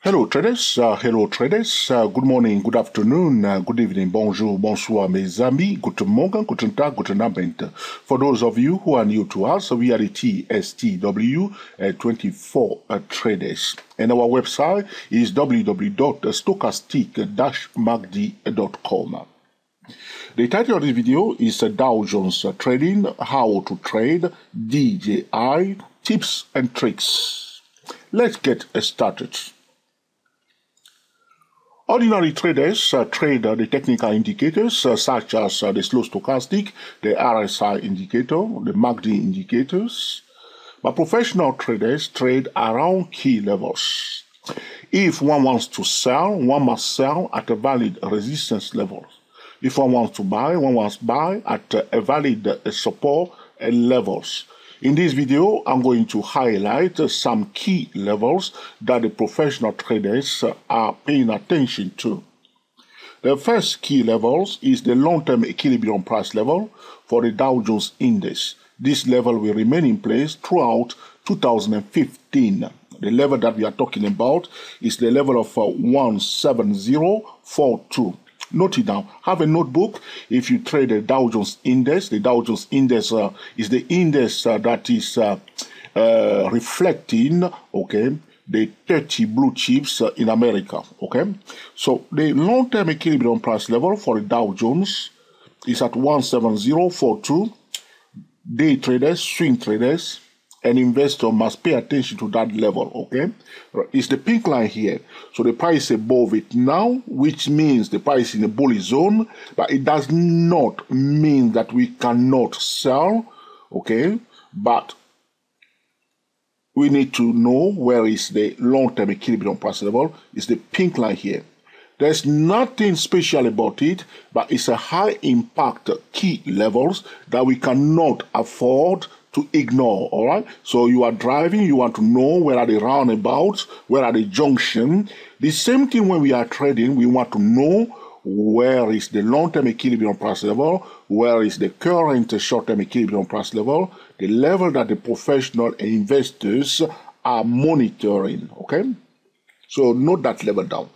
Hello traders, good morning, good afternoon, good evening, bonjour, bonsoir mes amis, guten Morgen, guten Tag, guten Abend. For those of you who are new to us, we are the TSTW24 traders, and our website is www.stochastic-magd.com. The title of this video is Dow Jones Trading, How to Trade, DJI, Tips and Tricks. Let's get started. Ordinary traders trade the technical indicators such as the slow stochastic, the RSI indicator, the MACD indicators. But professional traders trade around key levels. If one wants to sell, one must sell at a valid resistance level. If one wants to buy, one must buy at a valid support levels. In this video, I'm going to highlight some key levels that the professional traders are paying attention to. The first key levels is the long-term equilibrium price level for the Dow Jones Index. This level will remain in place throughout 2015. The level that we are talking about is the level of 17042. Note it down. Have a notebook. If you trade the Dow Jones Index, the Dow Jones Index is the index that is reflecting, the 30 blue chips in America, So the long-term equilibrium price level for the Dow Jones is at 17042. Day traders, swing traders, an investor must pay attention to that level, It's the pink line here. So the price is above it now, which means the price is in a bullish zone, but it does not mean that we cannot sell, But we need to know where is the long-term equilibrium price level. It's the pink line here. There's nothing special about it, but it's a high impact key levels that we cannot afford to ignore, all right? So you are driving, you want to know where are the roundabouts, where are the junction. The same thing when we are trading, we want to know where is the long-term equilibrium price level, where is the current short-term equilibrium price level, the level that the professional investors are monitoring, So note that level down.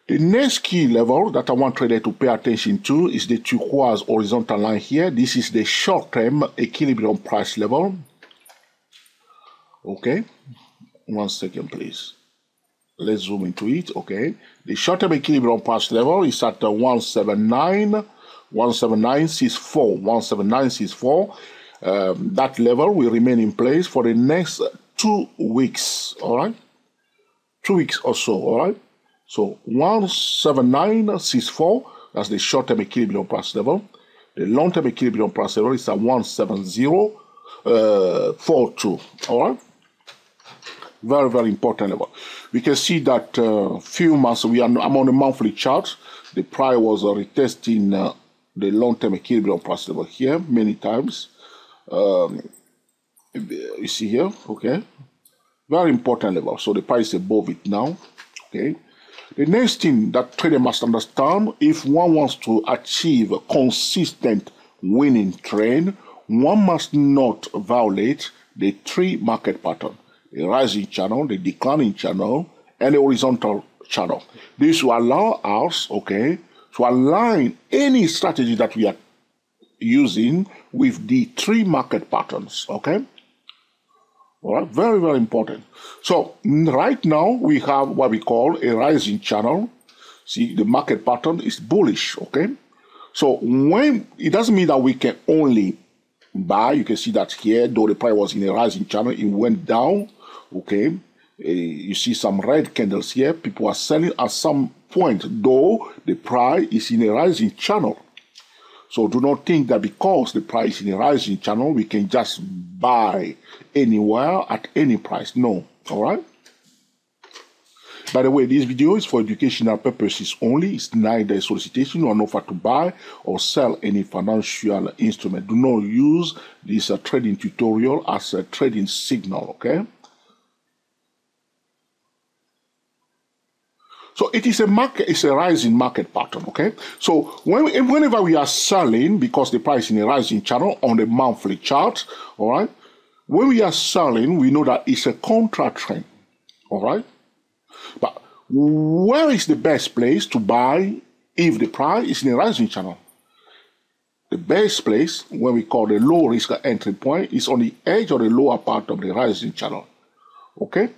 The next key level that I want traders to pay attention to is the turquoise horizontal line here. This is the short-term equilibrium price level. 1 second, please. Let's zoom into it, The short-term equilibrium price level is at 179.64. That level will remain in place for the next 2 weeks, 2 weeks or so, So 179.64, that's the short-term equilibrium price level. The long-term equilibrium price level is at 17042. Very, very important level. We can see that few months I'm on the monthly chart. The price was retesting the long-term equilibrium price level here many times. You see here, Very important level. So the price is above it now, The next thing that trader must understand, if one wants to achieve a consistent winning trend, one must not violate the 3 market pattern: the rising channel, the declining channel, and the horizontal channel. This will allow us, to align any strategy that we are using with the 3 market patterns, Very, very important. So right now we have what we call a rising channel. See, the market pattern is bullish, So when it doesn't mean that we can only buy. You can see that here, though the price was in a rising channel, it went down, You see some red candles here. People are selling at some point, though the price is in a rising channel. So do not think that because the price is in a rising channel, we can just buy anywhere at any price. No, By the way, this video is for educational purposes only. It's neither a solicitation or an offer to buy or sell any financial instrument. Do not use this trading tutorial as a trading signal, So it is it's a rising market pattern, So whenever we are selling, because the price is in a rising channel on the monthly chart, when we are selling, we know that it's a contra trend, But where is the best place to buy if the price is in a rising channel? The best place, when we call the low risk entry point, is on the edge or the lower part of the rising channel. Okay?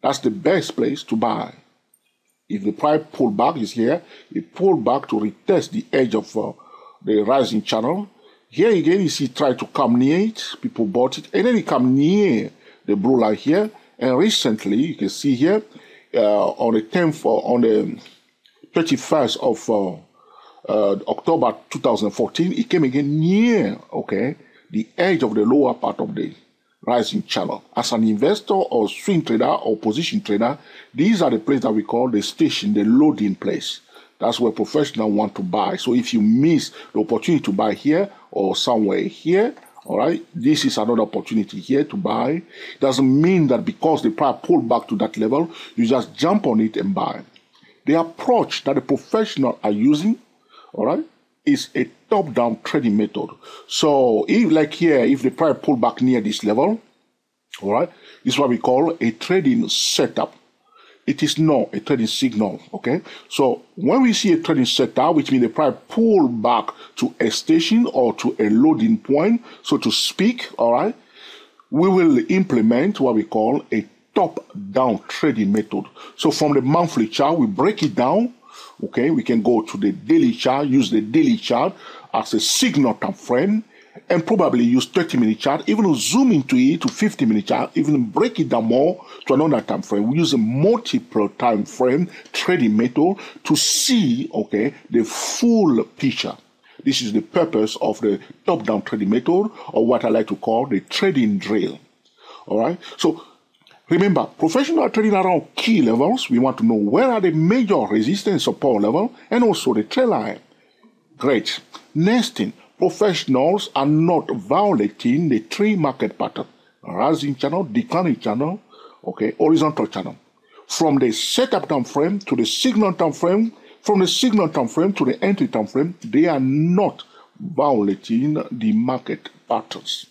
That's the best place to buy. If the price pullback is here, it pull back to retest the edge of the rising channel. Here again, you see, try to come near it. People bought it, and then it come near the blue line here. And recently, you can see here, on the 10th, on the 31st of October 2014, it came again near, okay, the edge of the lower part of the rising channel. As an investor or swing trader or position trader, these are the places that we call the station, the loading place. That's where professionals want to buy. So if you miss the opportunity to buy here or somewhere here, all right, this is another opportunity here to buy. It doesn't mean that because the price pulled back to that level, you just jump on it and buy. The approach that the professionals are using, all right, is a top-down trading method. So if, like here, if the price pull back near this level, all right, this is what we call a trading setup. It is not a trading signal, okay? So when we see a trading setup, which means the price pull back to a station or to a loading point, so to speak, all right, we will implement what we call a top-down trading method. So from the monthly chart, we break it down. Okay, we can go to the daily chart, use the daily chart as a signal time frame, and probably use 30-minute chart, even zoom into it to 50-minute chart, even break it down more to another time frame. We use a multiple time frame trading method to see, okay, the full picture. This is the purpose of the top-down trading method, or what I like to call the trading drill. All right, so remember, professional trading around key levels. We want to know where are the major resistance support level and also the trend line. Great. Next thing, professionals are not violating the three market pattern: rising channel, declining channel, okay, horizontal channel. From the setup time frame to the signal time frame, from the signal time frame to the entry time frame, they are not violating the market patterns.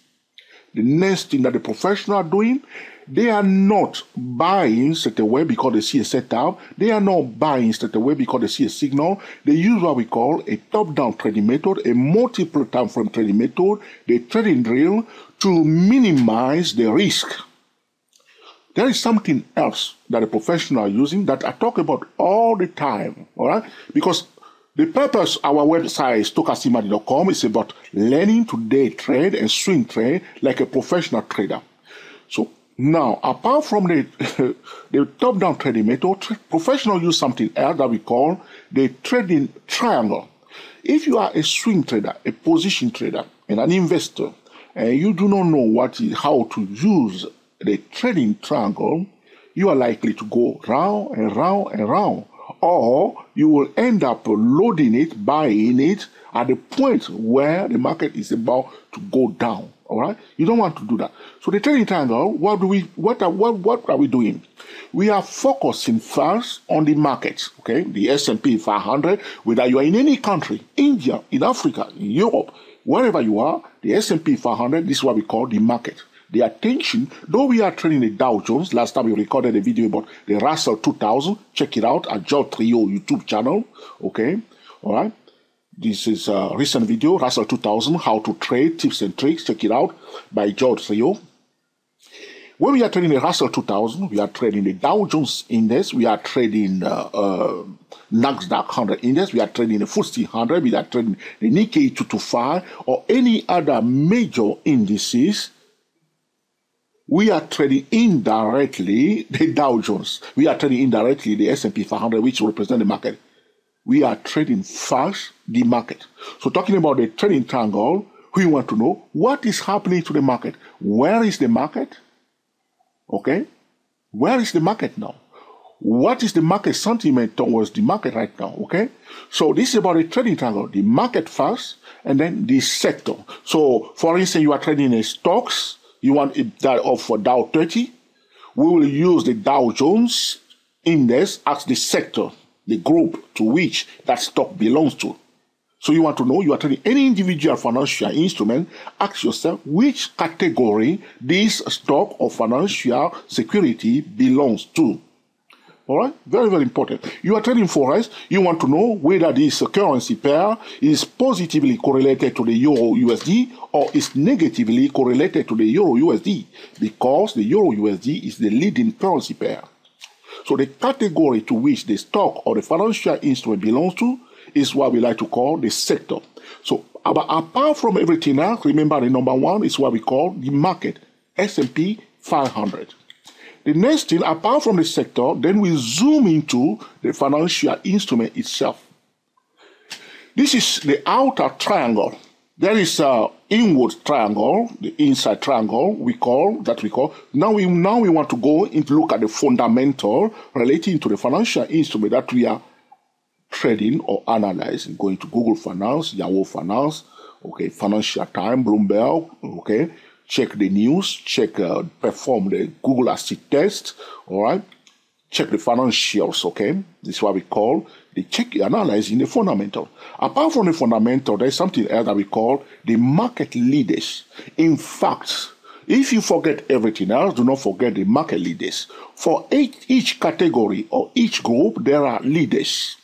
The next thing that the professionals are doing, they are not buying straight away because they see a setup. They are not buying straight away because they see a signal. They use what we call a top-down trading method, a multiple time frame trading method, the trading drill, to minimize the risk. There is something else that the professionals are using that I talk about all the time, all right? Because the purpose of our website, stochasticmoney.com, is about learning to day trade and swing trade like a professional trader. So now, apart from the, the top-down trading method, professionals use something else that we call the trading triangle. If you are a swing trader, a position trader, and an investor, and you do not know how to use the trading triangle, you are likely to go round and round and round. Or you will end up loading it, buying it at the point where the market is about to go down. All right, you don't want to do that. So the trading triangle, what are we doing? We are focusing first on the markets. Okay, the S&P 500. Whether you are in any country, India, in Africa, in Europe, wherever you are, the S&P 500. This is what we call the market. The attention, though we are trading the Dow Jones, last time we recorded a video about the Russell 2000, check it out at George Trio YouTube channel, okay, all right. This is a recent video, Russell 2000, how to trade, tips and tricks, check it out by George Trio. When we are trading the Russell 2000, we are trading the Dow Jones Index, we are trading Nasdaq 100 Index, we are trading the FTSE 100, we are trading the Nikkei 225, or any other major indices. We are trading indirectly the Dow Jones. We are trading indirectly the S&P 500, which represent the market. We are trading first the market. So talking about the trading triangle, we want to know what is happening to the market. Where is the market? Okay. Where is the market now? What is the market sentiment towards the market right now? Okay. So this is about the trading triangle, the market first, and then the sector. So for instance, you are trading in stocks. You want that of Dow 30. We will use the Dow Jones Index as the sector, the group to which that stock belongs to. So you want to know, you are trading any individual financial instrument, ask yourself which category this stock or financial security belongs to. All right, very, very important. You are trading forex. You want to know whether this currency pair is positively correlated to the Euro USD or is negatively correlated to the Euro USD, because the Euro USD is the leading currency pair. So the category to which the stock or the financial instrument belongs to is what we like to call the sector. So apart from everything else, remember the number one is what we call the market, S&P 500. The next thing, apart from the sector, then we zoom into the financial instrument itself. This is the outer triangle. There is an inward triangle, the inside triangle we call. Now we want to go into look at the fundamental relating to the financial instrument that we are trading or analyzing. Going to Google Finance, Yahoo Finance, okay, Financial Times, Bloomberg, okay. Check the news, perform the Google Assist test, all right? Check the financials, okay? This is what we call analyzing the fundamental. Apart from the fundamental, there's something else that we call the market leaders. In fact, if you forget everything else, do not forget the market leaders. For each category or each group, there are leaders.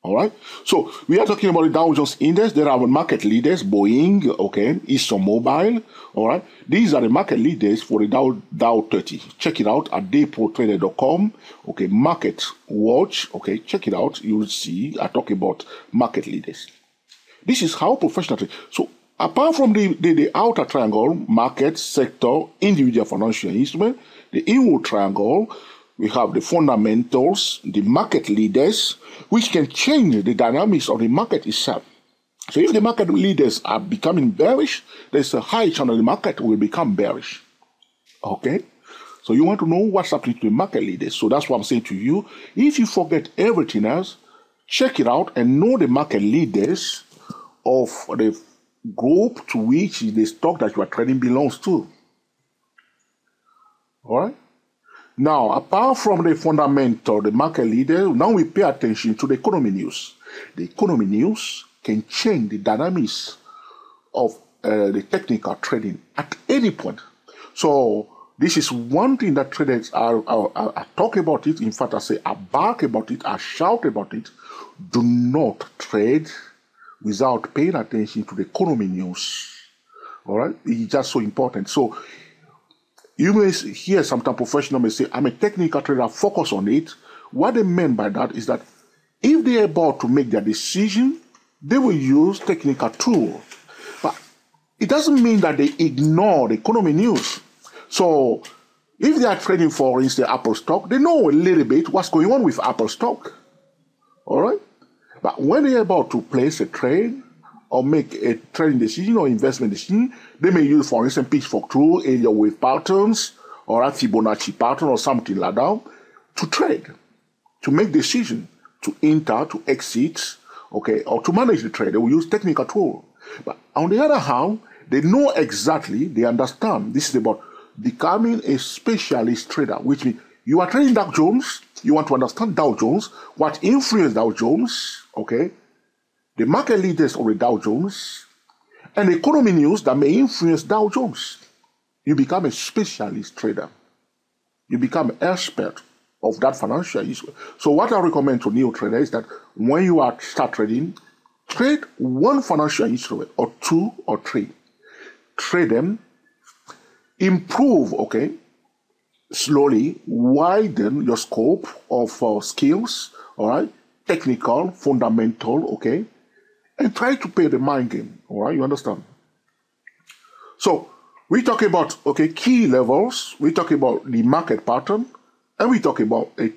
All right. So we are talking about the Dow Jones Index. There are market leaders, Boeing, okay, ExxonMobil. All right. These are the market leaders for the Dow 30. Check it out at dayprotrader.com. Okay, Market Watch. Okay, check it out. You will see I talk about market leaders. This is how professional. So apart from the outer triangle, market, sector, individual financial instrument, the inward triangle, we have the fundamentals, the market leaders, which can change the dynamics of the market itself. So if the market leaders are becoming bearish, there's a high chance the market will become bearish. Okay? So you want to know what's happening to the market leaders. So that's what I'm saying to you. If you forget everything else, check it out and know the market leaders of the group to which the stock that you are trading belongs to. All right? Now, apart from the fundamental, the market leader, now we pay attention to the economy news. The economy news can change the dynamics of the technical trading at any point. So this is one thing that traders I talk about it. In fact, I say I bark about it, I shout about it. Do not trade without paying attention to the economy news. All right? It's just so important. So you may hear sometimes professionals may say, I'm a technical trader, focus on it. What they mean by that is that if they're about to make their decision, they will use technical tool. But it doesn't mean that they ignore the economy news. So if they are trading, for instance, Apple stock, they know a little bit what's going on with Apple stock. All right? But when they're about to place a trade or make a trading decision or investment decision, they may use, for instance, pitchfork tool, area wave patterns, or a Fibonacci pattern or something like that to trade, to make decision, to enter, to exit, okay, or to manage the trade. They will use technical tool. But on the other hand, they know exactly, they understand. This is about becoming a specialist trader, which means you are trading Dow Jones, you want to understand Dow Jones, what influenced Dow Jones, okay, the market leaders of the Dow Jones, and the economy news that may influence Dow Jones. You become a specialist trader. You become an expert of that financial issue. So what I recommend to new traders is that when you start trading, trade one financial instrument or two or three. Trade them, improve, okay, slowly widen your scope of skills, all right, technical, fundamental, okay, and try to play the mind game, all right, you understand? So we talk about, okay, key levels, we talk about the market pattern, and we talk about a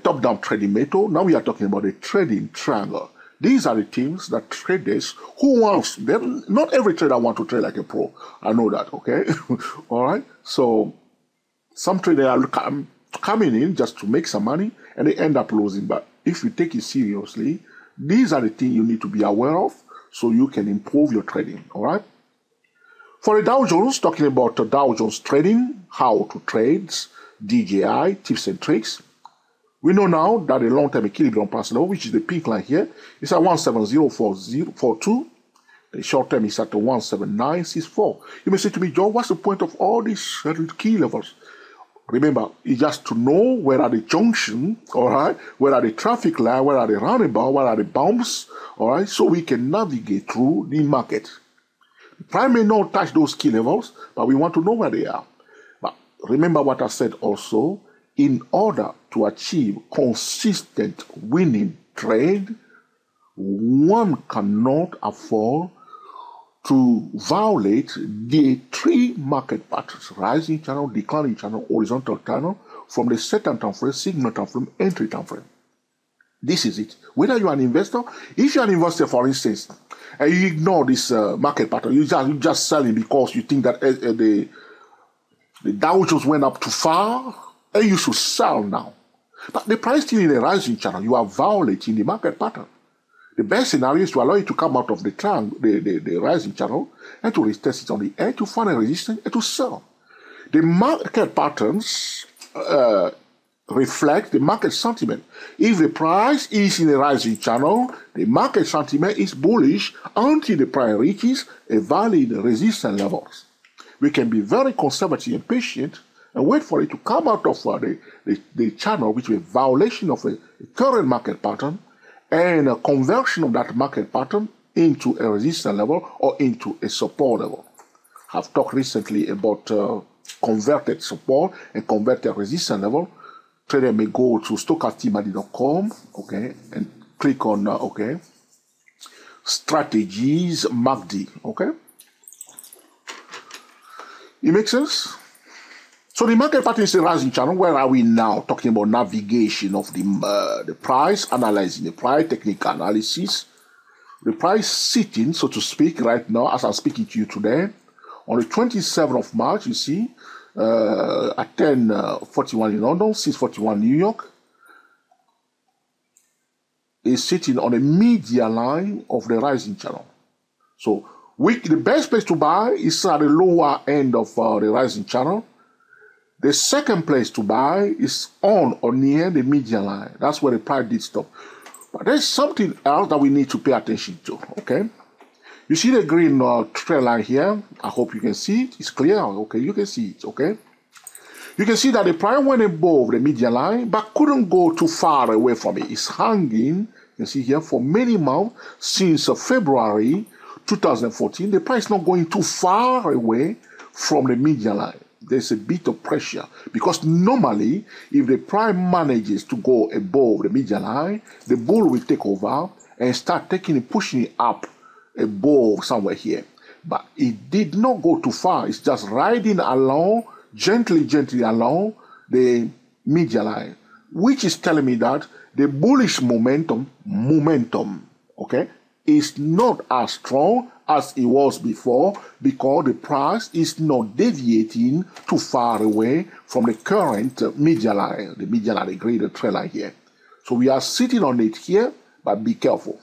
top-down trading method. Now we are talking about a trading triangle. These are the things that traders who wants, not every trader wants to trade like a pro. I know that, okay? All right? So some traders are coming in just to make some money and they end up losing. But if you take it seriously, these are the things you need to be aware of so you can improve your trading, all right? For the Dow Jones, talking about the Dow Jones trading, how to trade, DJI, tips and tricks. We know now that the long-term equilibrium price level, which is the pink line here, is at 170.42. The short-term is at 179.64. You may say to me, Joe, what's the point of all these key levels? Remember, it's just to know where are the junction, all right, where are the traffic light, where are the roundabout, where are the bumps, all right, so we can navigate through the market. The price may not touch those key levels, but we want to know where they are. But remember what I said also, in order to achieve consistent winning trade, one cannot afford to violate the three market patterns: rising channel, declining channel, horizontal channel, from the second time frame, signal time frame, entry time frame. This is it. Whether you are an investor, if you are an investor, for instance, and you ignore this market pattern, you just selling because you think that the Dow Jones went up too far, and you should sell now. But the price still in a rising channel, you are violating the market pattern. The best scenario is to allow it to come out of the rising channel and to retest it on the edge to find a resistance and to sell. The market patterns reflect the market sentiment. If the price is in a rising channel, the market sentiment is bullish until the price reaches a valid resistance levels. We can be very conservative and patient and wait for it to come out of the channel, which is a violation of a current market pattern, and a conversion of that market pattern into a resistance level or into a support level. I've talked recently about converted support and converted resistance level. Trader may go to stochasticmadi.com, okay, and click on okay, strategies MACD, okay. It makes sense? So the market pattern is a rising channel. Where are we now? Talking about navigation of the price, analyzing the price, technical analysis. The price sitting, so to speak, right now, as I'm speaking to you today, on the 27th of March, you see, at 10:41 in London, 6:41 New York, is sitting on a median line of the rising channel. So the best place to buy is at the lower end of the rising channel. The second place to buy is on or near the median line. That's where the price did stop. But there's something else that we need to pay attention to, okay? You see the green trend line here? I hope you can see it. It's clear, okay? You can see it, okay? You can see that the price went above the median line, but couldn't go too far away from it. It's hanging, you can see here, for many months since February 2014. The price is not going too far away from the median line. There's a bit of pressure because normally if the price manages to go above the median line, the bull will take over and start pushing it up above somewhere here. But it did not go too far. It's just riding along, gently along the median line, which is telling me that the bullish momentum, okay, is not as strong as it was before because the price is not deviating too far away from the current median line, the greater trend line here. So we are sitting on it here, but be careful.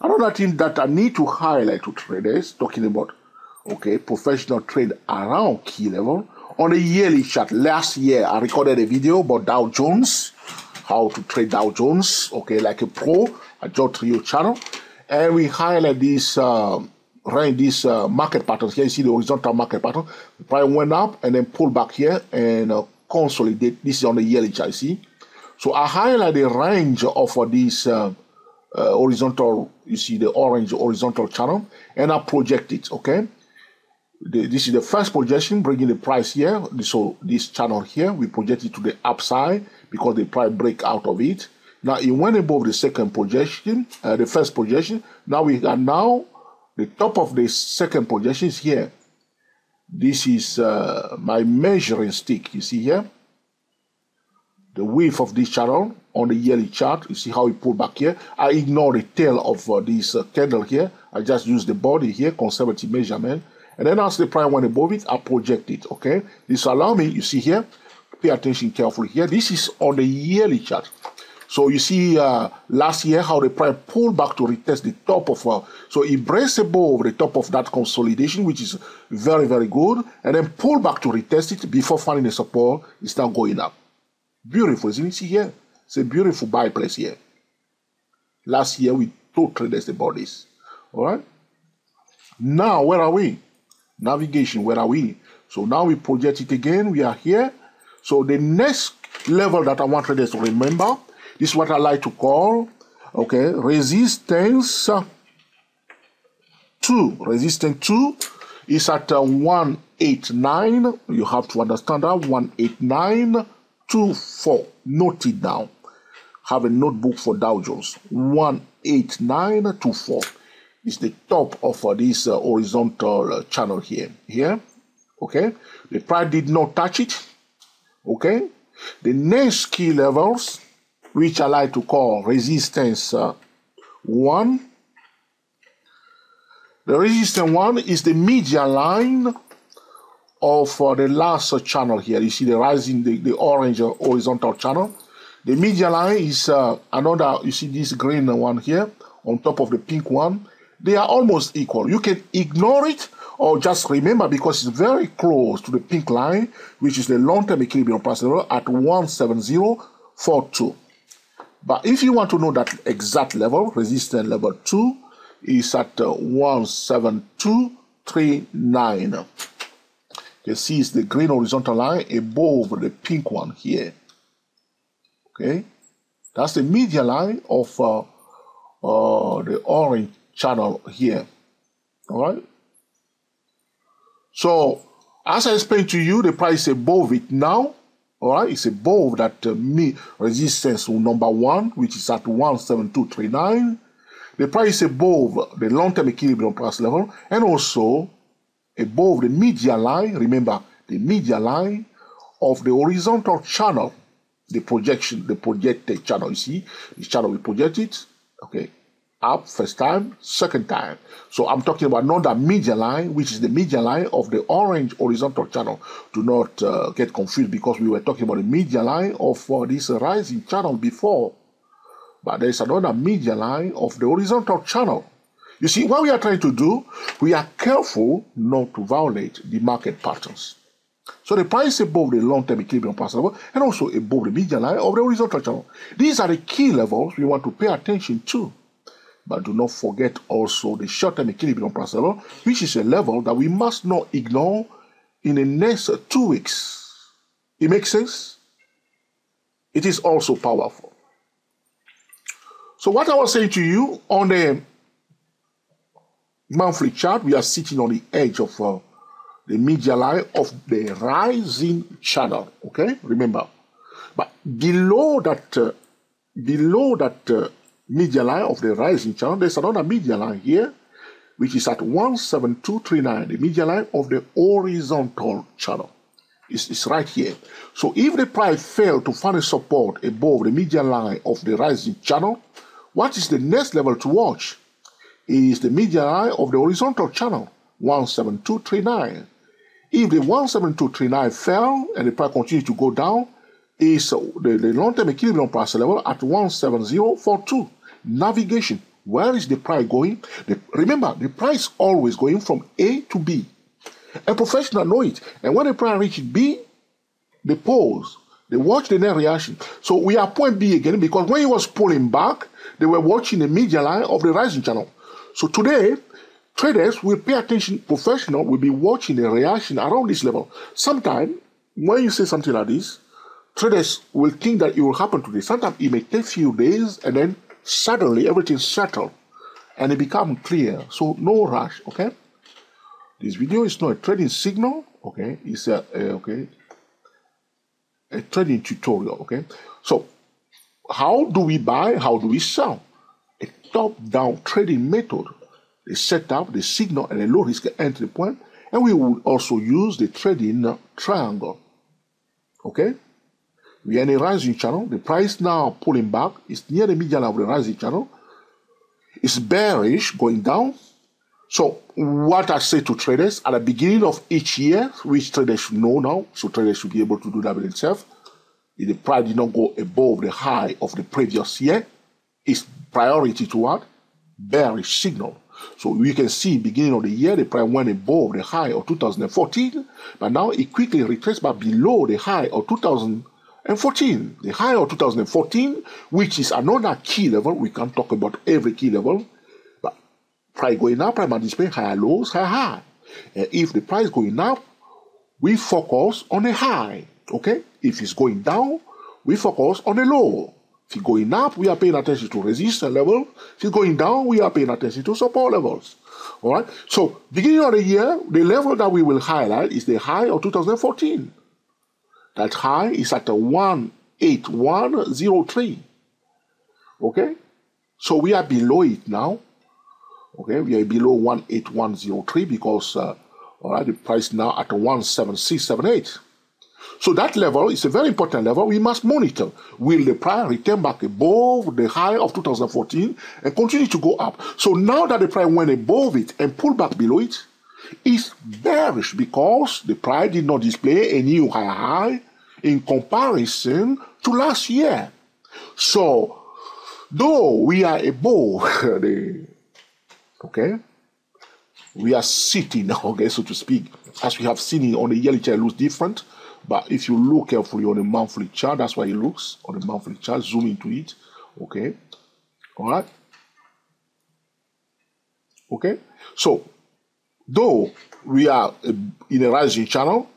Another thing that I need to highlight to traders, talking about, okay, professional trade around key level. On the yearly chart, last year I recorded a video about Dow Jones, how to trade Dow Jones, okay, like a pro. I just to your channel, and we highlight these market patterns. Here you see the horizontal market pattern. The price went up and then pulled back here and consolidate. This is on the yearly chart, you see. So I highlight the range of these horizontal, you see the orange horizontal channel, and I project it, okay. This is the first projection, bringing the price here. So this channel here, we project it to the upside because the price break out of it. Now it went above the second projection, the first projection. Now we are the top of the second projection is here. This is my measuring stick. You see here, the width of this channel on the yearly chart. You see how it pulled back here. I ignore the tail of this candle here. I just use the body here, conservative measurement. And then as the price went above it, I project it. Okay, this allow me. You see here, pay attention carefully here. This is on the yearly chart. So you see last year how the price pulled back to retest the top of, so it braced above the top of that consolidation, which is very, very good, and then pulled back to retest it before finding the support. It's now going up. Beautiful, isn't it? See here? It's a beautiful buy place here. Last year we told traders about this. All right? Now, where are we? Navigation, where are we? So now we project it again. We are here. So the next level that I want traders to remember, this is what I like to call, okay, resistance 2. Resistance 2 is at 189. You have to understand that 189.24. Note it down. Have a notebook for Dow Jones. 189.24 is the top of this horizontal channel here. Here, okay. The price did not touch it. Okay. The next key levels, which I like to call resistance 1. The resistance 1 is the median line of the last channel here. You see the rising, the orange horizontal channel. The median line is another, you see this green one here on top of the pink one. They are almost equal. You can ignore it or just remember because it's very close to the pink line, which is the long-term equilibrium price level at 170.42. But if you want to know that exact level, resistance level 2 is at 172.39. You can see it's the green horizontal line above the pink one here. Okay, that's the median line of the orange channel here. All right. So as I explained to you, the price is above it now. All right, it's above that resistance number 1, which is at 172.39. The price is above the long-term equilibrium price level and also above the median line. Remember, the median line of the horizontal channel, the projection, the projected channel. You see, this channel we project it, okay, up first time, second time. So I'm talking about not the median line, which is the median line of the orange horizontal channel. Do not get confused because we were talking about the median line of this rising channel before. But there is another median line of the horizontal channel. You see, what we are trying to do, we are careful not to violate the market patterns. So the price above the long-term equilibrium price level and also above the median line of the horizontal channel. These are the key levels we want to pay attention to. But do not forget also the short-term equilibrium price level, which is a level that we must not ignore in the next 2 weeks. It makes sense? It is also powerful. So what I was saying to you, on the monthly chart, we are sitting on the edge of the median line of the rising channel, okay? Remember. But below that median line of the rising channel, there's another median line here, which is at 172.39, the median line of the horizontal channel. It's right here. So if the price failed to find a support above the median line of the rising channel, what is the next level to watch? Is the median line of the horizontal channel, 172.39. If the 172.39 fell and the price continues to go down, is the long-term equilibrium price level at 170.42. Navigation. Where is the price going? Remember, the price always going from A to B. A professional know it. And when the price reaches B, they pause. They watch the net reaction. So we are point B again because when he was pulling back, they were watching the median line of the rising channel. So today, traders will pay attention, professional will be watching the reaction around this level. Sometimes, when you say something like this, traders will think that it will happen today. Sometimes it may take a few days and then suddenly everything settles and it becomes clear. So no rush, okay? This video is not a trading signal, okay? It's a trading tutorial, okay? So how do we buy? How do we sell? A top-down trading method. They set up the signal and a low-risk entry point, and we will also use the trading triangle, okay? We are in a rising channel. The price now pulling back is near the median of the rising channel. It's bearish going down. So what I say to traders at the beginning of each year, which traders should know now, so traders should be able to do that with themselves. If the price did not go above the high of the previous year, it's priority to what? Bearish signal. So we can see beginning of the year, the price went above the high of 2014, but now it quickly retraced back below the high of 2014. The high of 2014, which is another key level. We can't talk about every key level, but price going up, price might display higher lows, higher high. And if the price going up, we focus on a high, okay? If it's going down, we focus on a low. If it's going up, we are paying attention to resistance level. If it's going down, we are paying attention to support levels. All right? So, beginning of the year, the level that we will highlight is the high of 2014. That high is at a 18103. Okay? So, we are below it now. Okay? We are below 18103 because all right, the price now at 17678. So that level is a very important level. We must monitor. Will the price return back above the high of 2014 and continue to go up? So now that the price went above it and pulled back below it, it's bearish because the price did not display a new high in comparison to last year. So though we are above we are sitting, okay, so to speak, as we have seen it on the yearly chart, it looks different. But if you look carefully on the monthly chart, that's why it looks on the monthly chart. Zoom into it, okay, all right, okay. So, though we are in a rising channel,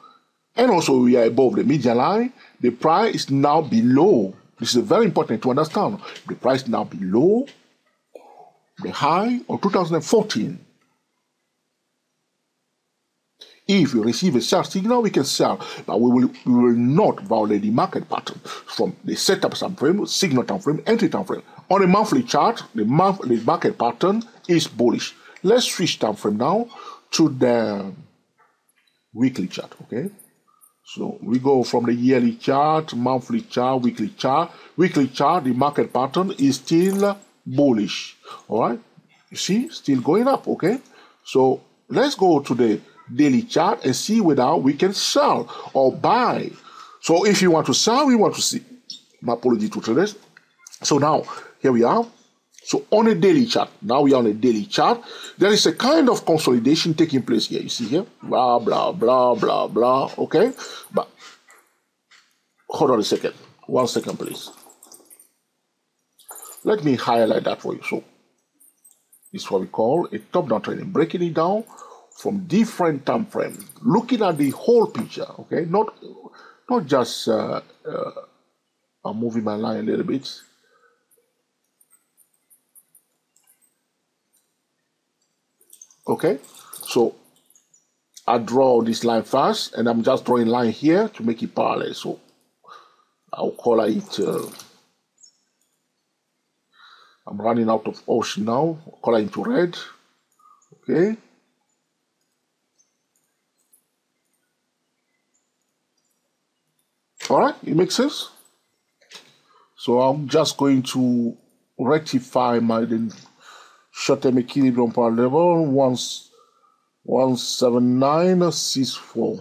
and also we are above the median line, the price is now below. This is very important to understand. The price is now below the high of 2014. If we receive a sell signal, we can sell, but we will not violate the market pattern from the setup time frame, signal time frame, entry time frame. On a monthly chart, the market pattern is bullish. Let's switch time frame now to the weekly chart. Okay, so we go from the yearly chart, monthly chart, weekly chart. Weekly chart, the market pattern is still bullish. All right, you see, still going up. Okay, so let's go to the daily chart and see whether we can sell or buy. So if you want to sell, we want to see. My apology to traders. So now, here we are. So on a daily chart, now we are on a daily chart, there is a kind of consolidation taking place here. You see here, blah, blah, blah, blah, blah, okay? But hold on a second. 1 second, please. Let me highlight that for you. So this is what we call a top-down trading, breaking it down from different time frames, looking at the whole picture, okay? Not just, I'm moving my line a little bit. Okay, so I draw this line first, and I'm just drawing line here to make it parallel. So I'll color it, I'm running out of ocean now, color into red, okay? All right, it makes sense. So I'm just going to rectify my short-term equilibrium power level 17964.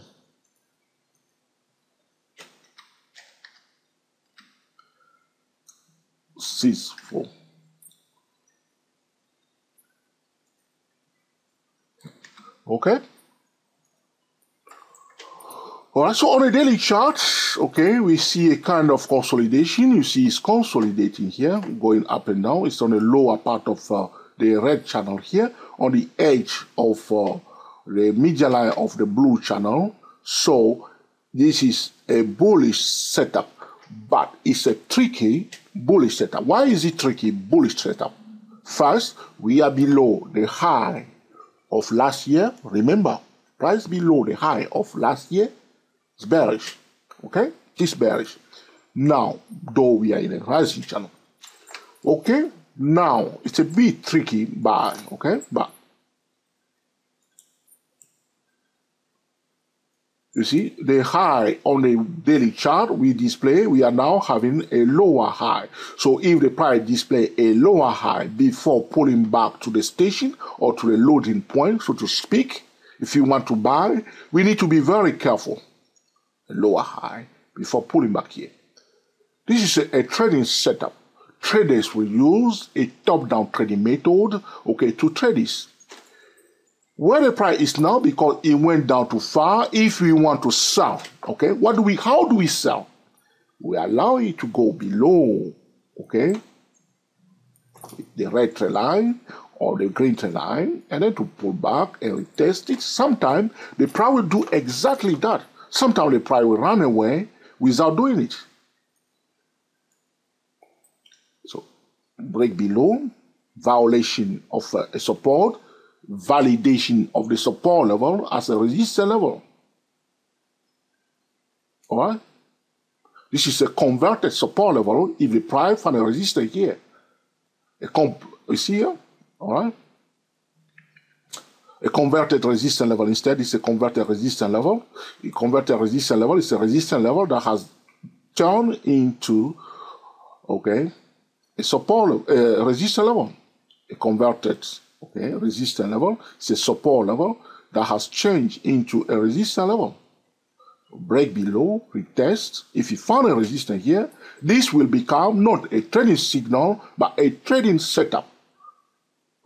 Okay. All right, so on a daily chart, okay, we see a kind of consolidation. You see it's consolidating here, going up and down. It's on the lower part of the red channel here, on the edge of the median line of the blue channel. So this is a bullish setup, but it's a tricky bullish setup. Why is it tricky bullish setup? First, we are below the high of last year. Remember, price below the high of last year. It's bearish, okay? It's bearish. Now, though we are in a rising channel, okay? Now, it's a bit tricky buy, okay? But, you see, the high on the daily chart we display, we are now having a lower high. So if the price display a lower high before pulling back to the station or to the loading point, so to speak, if you want to buy, we need to be very careful. A lower high before pulling back here. This is a trading setup. Traders will use a top-down trading method, okay, to trade this. Where the price is now, because it went down too far, if we want to sell, okay, how do we sell? We allow it to go below, okay, the red trend line or the green trend line, and then to pull back and retest it. Sometimes the price will do exactly that. sometimes the price will run away without doing it. So break below, violation of a support, validation of the support level as a resistance level. All right? This is a converted support level if the price find a resistance here. You see here? All right? A converted resistance level instead is a converted resistance level. A converted resistance level is a resistance level that has turned into, okay, a support resistance level. A converted, okay, resistance level is a support level that has changed into a resistance level. Break below, retest. If you found a resistance here, this will become not a trading signal, but a trading setup.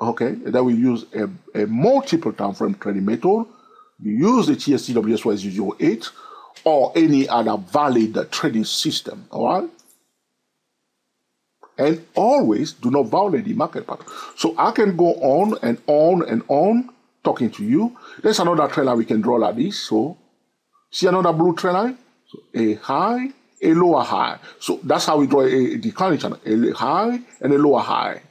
Okay, that we use a multiple time frame trading method. You use the TSCWSY008 or any other valid trading system. All right, and always do not violate the market pattern. So I can go on and on and on talking to you. There's another trend line we can draw like this. So see another blue trend line? So a high, a lower high. So that's how we draw a declining channel. A high and a lower high.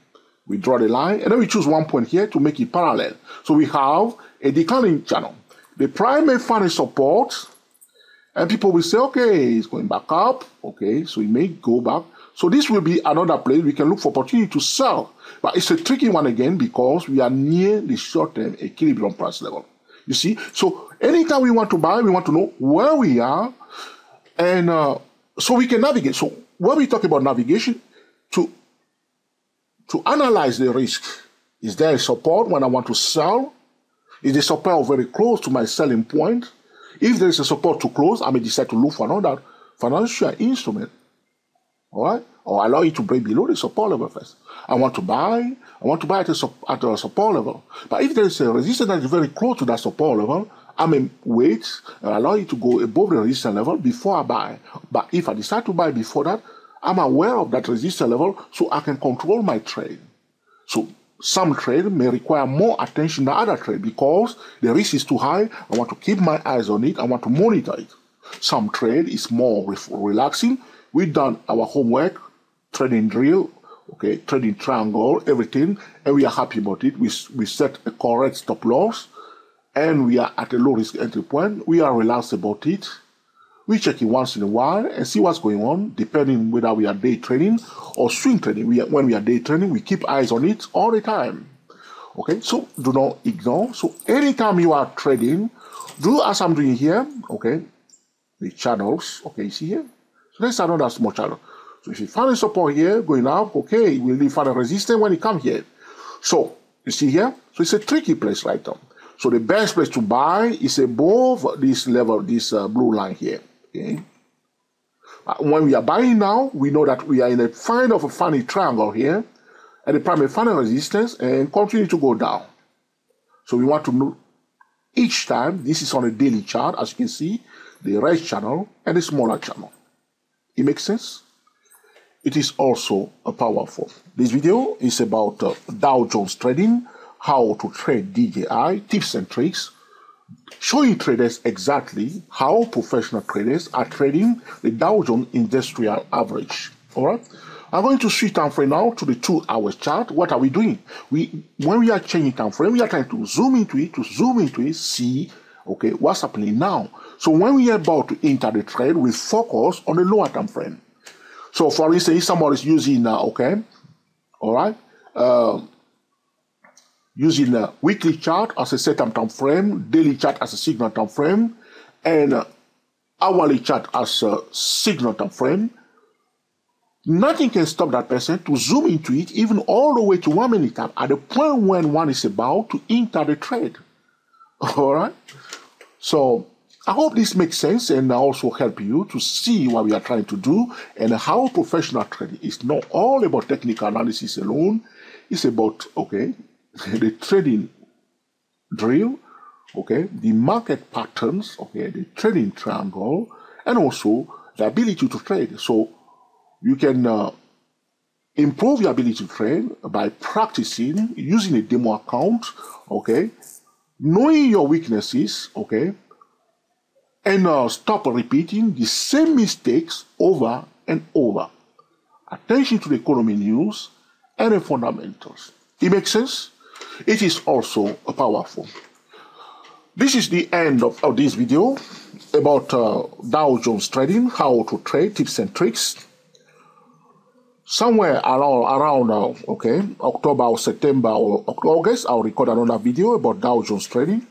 We draw the line and then we choose one point here to make it parallel. So we have a declining channel. The price may find a support and people will say, okay, it's going back up. Okay, so it may go back. So this will be another place we can look for opportunity to sell. But it's a tricky one again because we are near the short-term equilibrium price level. You see? So anytime we want to buy, we want to know where we are. And so we can navigate. So when we talk about navigation, to analyze the risk, is there a support when I want to sell? Is the support very close to my selling point? If there is a support too close, I may decide to look for another financial instrument. All right? Or allow it to break below the support level first. I want to buy at a support level. But if there is a resistance that is very close to that support level, I may wait and allow it to go above the resistance level before I buy. But if I decide to buy before that, I'm aware of that resistance level so I can control my trade. So some trade may require more attention than other trade because the risk is too high. I want to keep my eyes on it. I want to monitor it. Some trade is more relaxing. We've done our homework, trading drill, okay, trading triangle, everything, and we are happy about it. We set a correct stop loss and we are at a low risk entry point. We are relaxed about it. We check it once in a while and see what's going on, depending whether we are day trading or swing trading. When we are day trading, we keep eyes on it all the time. Okay, so do not ignore. So anytime you are trading, do as I'm doing here, okay, the channels, okay, you see here? So let's another small channel. So if you find a support here going up, okay, will you find a resistance when it comes here? So you see here? So it's a tricky place right now. So the best place to buy is above this level, this blue line here. Okay. When we are buying now, we know that we are in a kind of a funny triangle here, and the primary final resistance and continue to go down. So we want to know each time, this is on a daily chart, as you can see, the red channel and the smaller channel. It makes sense? It is also powerful. This video is about Dow Jones trading, how to trade DJI, tips and tricks, showing traders exactly how professional traders are trading the Dow Jones Industrial average. All right. I'm going to switch time frame now to the 2 hour chart. What are we doing? When we are changing time frame, we are trying to zoom into it, see, okay, what's happening now. So when we are about to enter the trade, we focus on the lower time frame. So for instance, if somebody is using, okay, all right, using a weekly chart as a set time frame, daily chart as a signal time frame, and hourly chart as a signal time frame, nothing can stop that person to zoom into it even all the way to 1 minute time at the point when one is about to enter the trade. All right? So I hope this makes sense and also help you to see what we are trying to do and how professional trading is not all about technical analysis alone. It's about, okay, the trading drill, okay, the market patterns, okay, the trading triangle, and also the ability to trade. So you can improve your ability to trade by practicing using a demo account, okay, knowing your weaknesses, okay, and stop repeating the same mistakes over and over. Attention to the economy news and the fundamentals. It makes sense? It is also powerful. This is the end of this video about Dow Jones trading, how to trade, tips and tricks. Somewhere around October or September or August, I'll record another video about Dow Jones trading.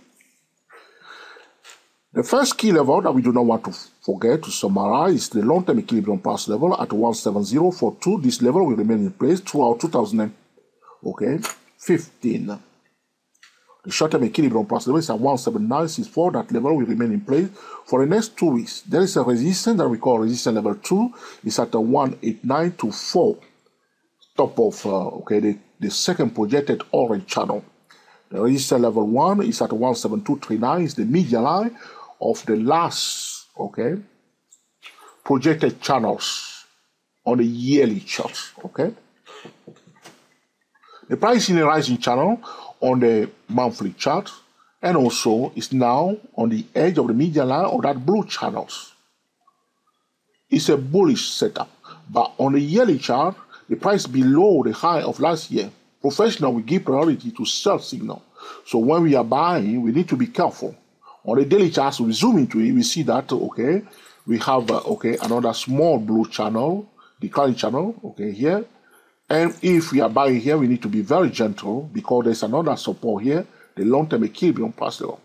The first key level that we do not want to forget to summarize is the long-term equilibrium price level at 17042. This level will remain in place throughout 2015. The short-term equilibrium price level is at 17964. That level will remain in place for the next 2 weeks. There is a resistance that we call resistance level 2. It's at 18924. Top of the second projected orange channel. The resistance level 1 is at 17239. It's the median line of the last projected channels on the yearly chart. The price is in a rising channel on the monthly chart, and also is now on the edge of the median line of that blue channels. It's a bullish setup, but on the yearly chart, the price below the high of last year. Professional will give priority to sell signal. So when we are buying, we need to be careful. On the daily charts, we zoom into it, we see that we have another small blue channel, declining channel, here. And if we are buying here, we need to be very gentle because there's another support here, the long-term equilibrium price level.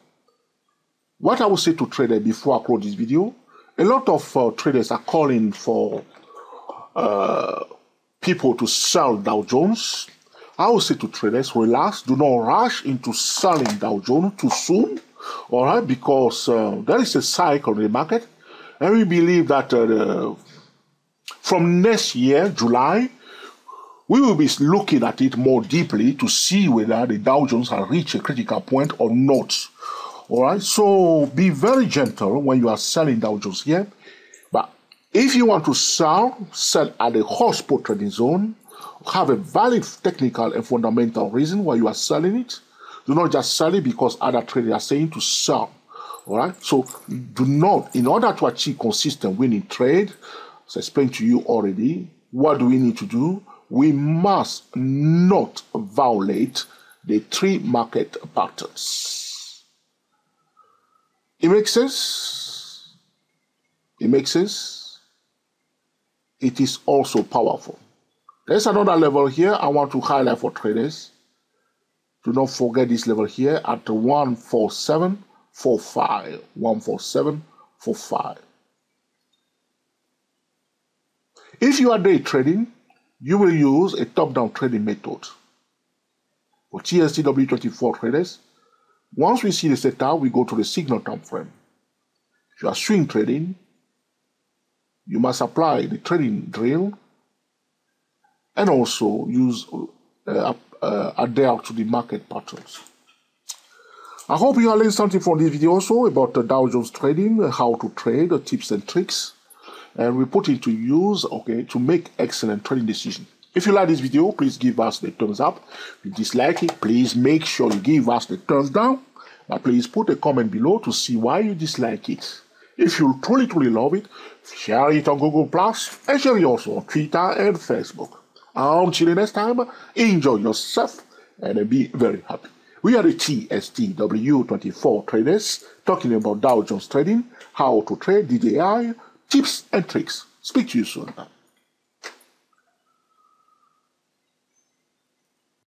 What I will say to traders before I close this video, a lot of traders are calling for people to sell Dow Jones. I will say to traders, relax, do not rush into selling Dow Jones too soon, because there is a cycle in the market, and we believe that from next year, July, we will be looking at it more deeply to see whether the Dow Jones has reached a critical point or not. So be very gentle when you are selling Dow Jones here. But if you want to sell at the hotspot trading zone, have a valid technical and fundamental reason why you are selling it. Do not just sell it because other traders are saying to sell. So do not, in order to achieve consistent winning trade, as I explained to you already, what do we need to do? We must not violate the three market patterns. It makes sense? It makes sense? It is also powerful. There's another level here I want to highlight for traders. Do not forget this level here at 14745. 14745. If you are day trading, you will use a top-down trading method. For TSTW24 traders, once we see the setup, we go to the signal time frame. If you are swing trading, you must apply the trading drill and also use adapt to the market patterns. I hope you are learning something from this video also about the Dow Jones trading, how to trade, the tips and tricks. And we put it to use, to make excellent trading decisions. If you like this video, please give us the thumbs up. If you dislike it, please make sure you give us the thumbs down. But please put a comment below to see why you dislike it. If you truly love it, share it on Google+, and share it also on Twitter and Facebook. Until the next time, enjoy yourself and be very happy. We are the TSTW24 traders talking about Dow Jones trading, how to trade, DJI, tips and tricks. Speak to you soon.